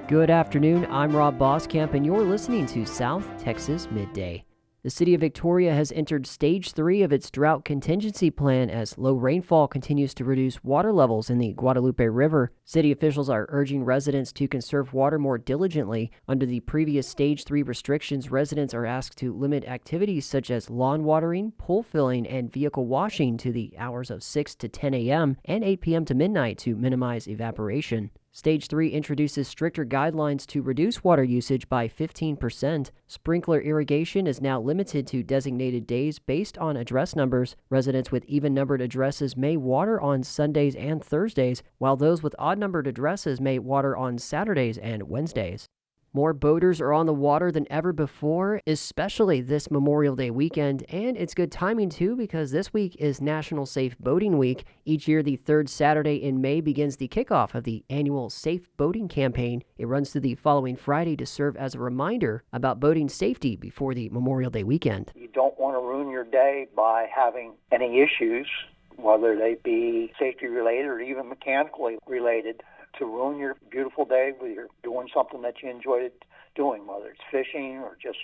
Good afternoon, I'm Rob Boskamp, and you're listening to South Texas Midday. The city of Victoria has entered Stage 3 of its drought contingency plan as low rainfall continues to reduce water levels in the Guadalupe River. City officials are urging residents to conserve water more diligently. Under the previous Stage 3 restrictions, residents are asked to limit activities such as lawn watering, pool filling, and vehicle washing to the hours of 6 to 10 a.m. and 8 p.m. to midnight to minimize evaporation. Stage 3 introduces stricter guidelines to reduce water usage by 15%. Sprinkler irrigation is now limited to designated days based on address numbers. Residents with even-numbered addresses may water on Sundays and Thursdays, while those with odd-numbered addresses may water on Saturdays and Wednesdays. More boaters are on the water than ever before, especially this Memorial Day weekend, and it's good timing too because this week is National Safe Boating Week. Each year, the third Saturday in May begins the kickoff of the annual Safe Boating campaign. It runs through the following Friday to serve as a reminder about boating safety before the Memorial Day weekend. You don't want to ruin your day by having any issues, whether they be safety related or even mechanically related, to ruin your beautiful day when you're doing something that you enjoyed doing, whether it's fishing or just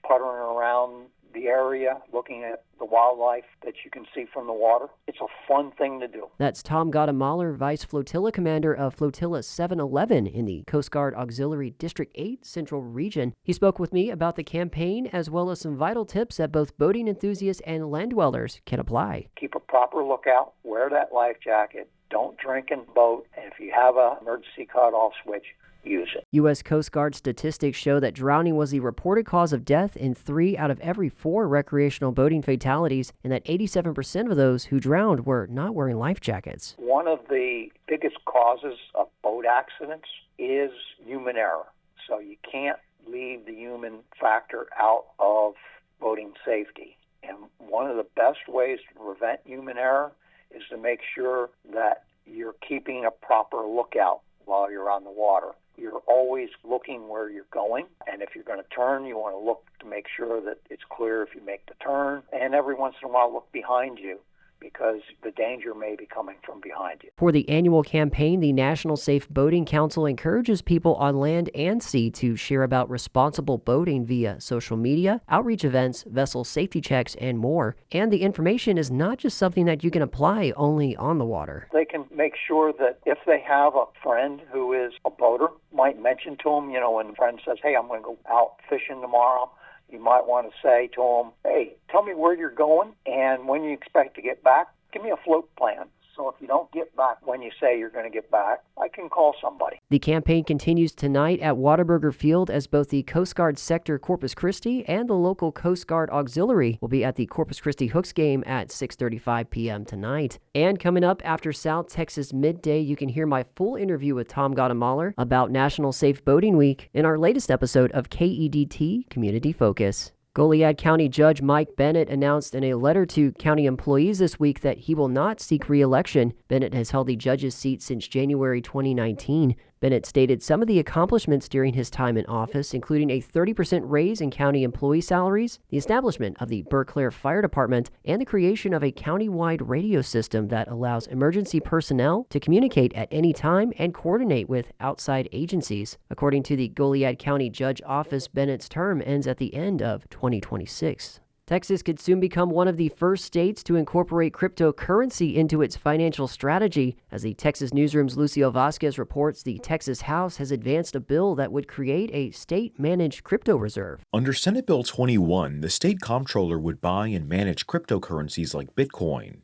puttering around the area, looking at the wildlife that you can see from the water. It's a fun thing to do. That's Tom Gautam, Vice Flotilla Commander of Flotilla 711 in the Coast Guard Auxiliary District 8 Central Region. He spoke with me about the campaign as well as some vital tips that both boating enthusiasts and land dwellers can apply. Keep a proper lookout, wear that life jacket, don't drink and boat, and if you have an emergency cutoff switch, use it. U.S. Coast Guard statistics show that drowning was the reported cause of death in 3 out of every 4 recreational boating fatalities, and that 87% of those who drowned were not wearing life jackets. One of the biggest causes of boat accidents is human error. So you can't leave the human factor out of boating safety. And one of the best ways to prevent human error is to make sure that you're keeping a proper lookout while you're on the water. You're always looking where you're going, and if you're going to turn, you want to look to make sure that it's clear if you make the turn, and every once in a while look behind you, because the danger may be coming from behind you. For the annual campaign, the National Safe Boating Council encourages people on land and sea to share about responsible boating via social media, outreach events, vessel safety checks, and more. And the information is not just something that you can apply only on the water. They can make sure that if they have a friend who is a boater, might mention to them, when a friend says, hey, I'm going to go out fishing tomorrow, you might want to say to them, hey, tell me where you're going and when you expect to get back. Give me a float plan. So if you don't get back when you say you're going to get back, I can call somebody. The campaign continues tonight at Whataburger Field as both the Coast Guard Sector Corpus Christi and the local Coast Guard Auxiliary will be at the Corpus Christi Hooks game at 6:35 p.m. tonight. And coming up after South Texas Midday, you can hear my full interview with Tom Gautam about National Safe Boating Week in our latest episode of KEDT Community Focus. Goliad County Judge Mike Bennett announced in a letter to county employees this week that he will not seek reelection. Bennett has held the judge's seat since January 2019. Bennett stated some of the accomplishments during his time in office, including a 30% raise in county employee salaries, the establishment of the Berkeley Fire Department, and the creation of a county-wide radio system that allows emergency personnel to communicate at any time and coordinate with outside agencies. According to the Goliad County Judge Office, Bennett's term ends at the end of 2026. Texas could soon become one of the first states to incorporate cryptocurrency into its financial strategy. As the Texas Newsroom's Lucio Vasquez reports, the Texas House has advanced a bill that would create a state-managed crypto reserve. Under Senate Bill 21, the state comptroller would buy and manage cryptocurrencies like Bitcoin.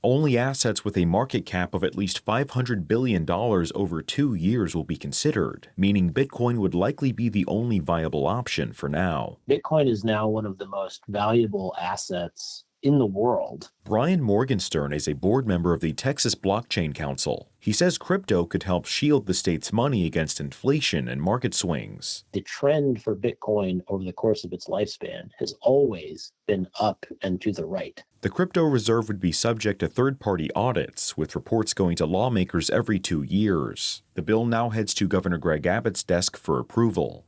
Only assets with a market cap of at least $500 billion over 2 years will be considered, meaning Bitcoin would likely be the only viable option for now. Bitcoin is now one of the most valuable assets in the world. Brian Morgenstern is a board member of the Texas Blockchain Council. He says crypto could help shield the state's money against inflation and market swings. The trend for Bitcoin over the course of its lifespan has always been up and to the right. The crypto reserve would be subject to third-party audits, with reports going to lawmakers every 2 years. The bill now heads to Governor Greg Abbott's desk for approval.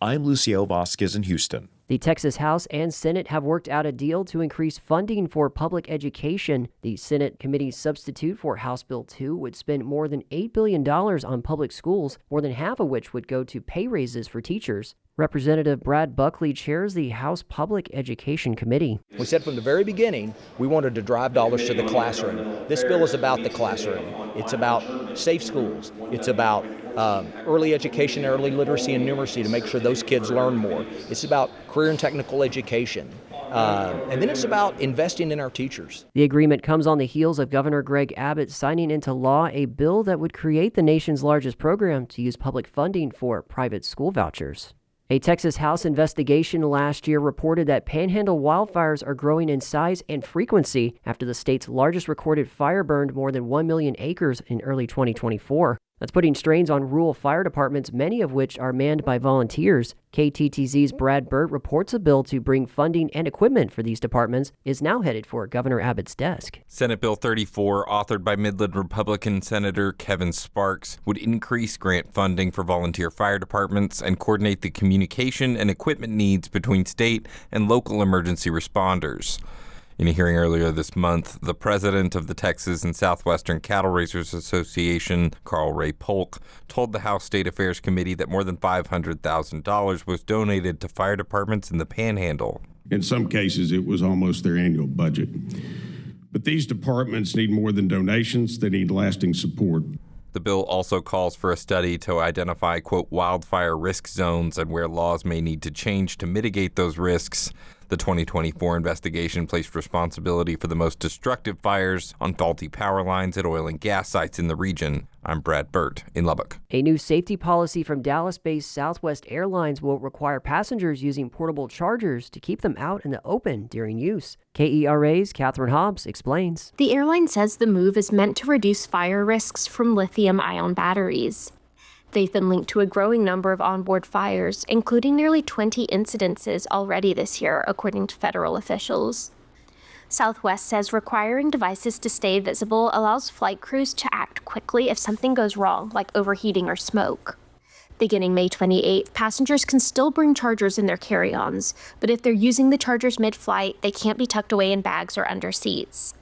I'm Lucio Vasquez in Houston. The Texas House and Senate have worked out a deal to increase funding for public education. The Senate committee's substitute for House Bill 2 would spend more than $8 billion on public schools, more than half of which would go to pay raises for teachers. Representative Brad Buckley chairs the House Public Education Committee. We said from the very beginning we wanted to drive dollars to the classroom. This bill is about the classroom. It's about safe schools. It's about early education, early literacy and numeracy to make sure those kids learn more. It's about career and technical education. And then it's about investing in our teachers. The agreement comes on the heels of Governor Greg Abbott signing into law a bill that would create the nation's largest program to use public funding for private school vouchers. A Texas House investigation last year reported that Panhandle wildfires are growing in size and frequency after the state's largest recorded fire burned more than 1 million acres in early 2024. That's putting strains on rural fire departments, many of which are manned by volunteers. KTTZ's Brad Burt reports a bill to bring funding and equipment for these departments is now headed for Governor Abbott's desk. Senate Bill 34, authored by Midland Republican Senator Kevin Sparks, would increase grant funding for volunteer fire departments and coordinate the communication and equipment needs between state and local emergency responders. In a hearing earlier this month, the president of the Texas and Southwestern Cattle Raisers Association, Carl Ray Polk, told the House State Affairs Committee that more than $500,000 was donated to fire departments in the Panhandle. In some cases, it was almost their annual budget. But these departments need more than donations. They need lasting support. The bill also calls for a study to identify, quote, wildfire risk zones and where laws may need to change to mitigate those risks. The 2024 investigation placed responsibility for the most destructive fires on faulty power lines at oil and gas sites in the region. I'm Brad Burt in Lubbock. A new safety policy from Dallas-based Southwest Airlines will require passengers using portable chargers to keep them out in the open during use. KERA's Catherine Hobbs explains. The airline says the move is meant to reduce fire risks from lithium-ion batteries. They've been linked to a growing number of onboard fires, including nearly 20 incidences already this year, according to federal officials. Southwest says requiring devices to stay visible allows flight crews to act quickly if something goes wrong, like overheating or smoke. Beginning May 28th, passengers can still bring chargers in their carry-ons, but if they're using the chargers mid-flight, they can't be tucked away in bags or under seats.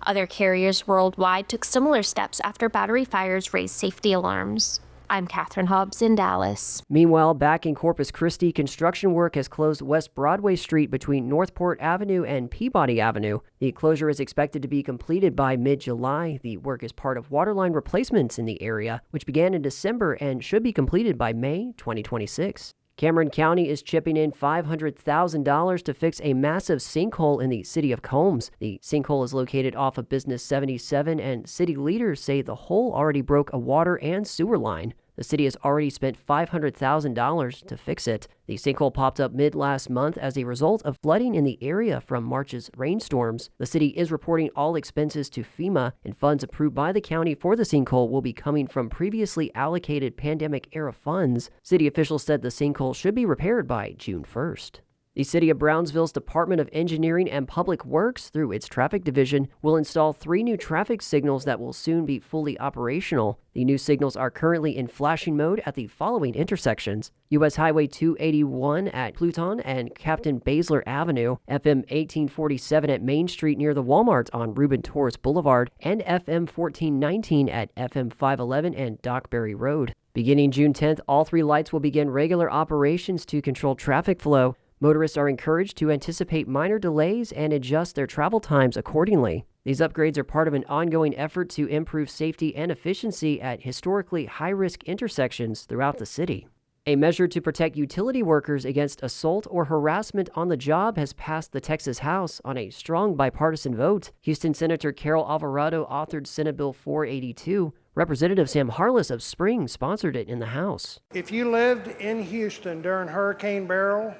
Other carriers worldwide took similar steps after battery fires raised safety alarms. I'm Catherine Hobbs in Dallas. Meanwhile, back in Corpus Christi, construction work has closed West Broadway Street between Northport Avenue and Peabody Avenue. The closure is expected to be completed by mid-July. The work is part of waterline replacements in the area, which began in December and should be completed by May 2026. Cameron County is chipping in $500,000 to fix a massive sinkhole in the city of Combs. The sinkhole is located off of Business 77, and city leaders say the hole already broke a water and sewer line. The city has already spent $500,000 to fix it. The sinkhole popped up mid-last month as a result of flooding in the area from March's rainstorms. The city is reporting all expenses to FEMA, and funds approved by the county for the sinkhole will be coming from previously allocated pandemic-era funds. City officials said the sinkhole should be repaired by June 1st. The City of Brownsville's Department of Engineering and Public Works, through its traffic division, will install 3 new traffic signals that will soon be fully operational. The new signals are currently in flashing mode at the following intersections: U.S. Highway 281 at Pluton and Captain Basler Avenue, FM 1847 at Main Street near the Walmart on Reuben Torres Boulevard, and FM 1419 at FM 511 and Dockberry Road. Beginning June 10th, all 3 lights will begin regular operations to control traffic flow. Motorists are encouraged to anticipate minor delays and adjust their travel times accordingly. These upgrades are part of an ongoing effort to improve safety and efficiency at historically high-risk intersections throughout the city. A measure to protect utility workers against assault or harassment on the job has passed the Texas House on a strong bipartisan vote. Houston Senator Carol Alvarado authored Senate Bill 482. Representative Sam Harless of Spring sponsored it in the House. If you lived in Houston during Hurricane Beryl,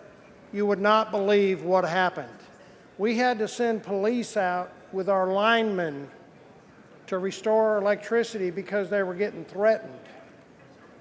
you would not believe what happened. We had to send police out with our linemen to restore electricity because they were getting threatened.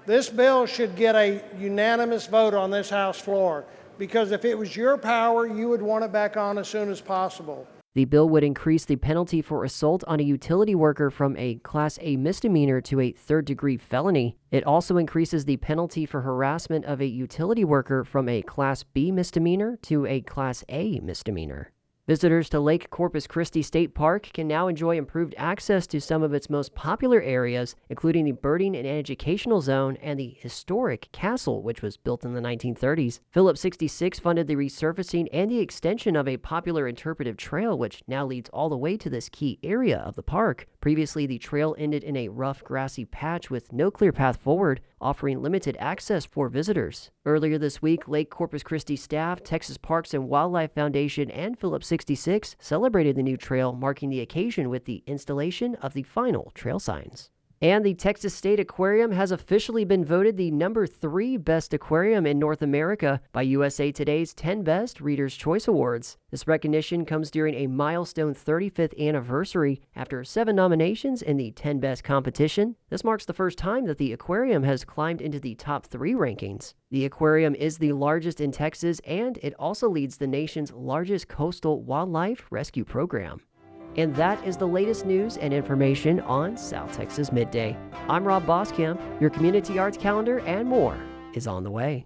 This bill should get a unanimous vote on this House floor, because if it was your power, you would want it back on as soon as possible. The bill would increase the penalty for assault on a utility worker from a Class A misdemeanor to a third-degree felony. It also increases the penalty for harassment of a utility worker from a Class B misdemeanor to a Class A misdemeanor. Visitors to Lake Corpus Christi State Park can now enjoy improved access to some of its most popular areas, including the birding and educational zone and the historic castle, which was built in the 1930s. Phillips 66 funded the resurfacing and the extension of a popular interpretive trail, which now leads all the way to this key area of the park. Previously, the trail ended in a rough, grassy patch with no clear path forward, offering limited access for visitors. Earlier this week, Lake Corpus Christi staff, Texas Parks and Wildlife Foundation, and Phillips 66 celebrated the new trail, marking the occasion with the installation of the final trail signs. And the Texas State Aquarium has officially been voted the number 3 best aquarium in North America by USA Today's 10 Best Reader's Choice Awards. This recognition comes during a milestone 35th anniversary after 7 nominations in the 10 Best competition. This marks the first time that the aquarium has climbed into the top 3 rankings. The aquarium is the largest in Texas, and it also leads the nation's largest coastal wildlife rescue program. And that is the latest news and information on South Texas Midday. I'm Rob Boskamp. Your community arts calendar and more is on the way.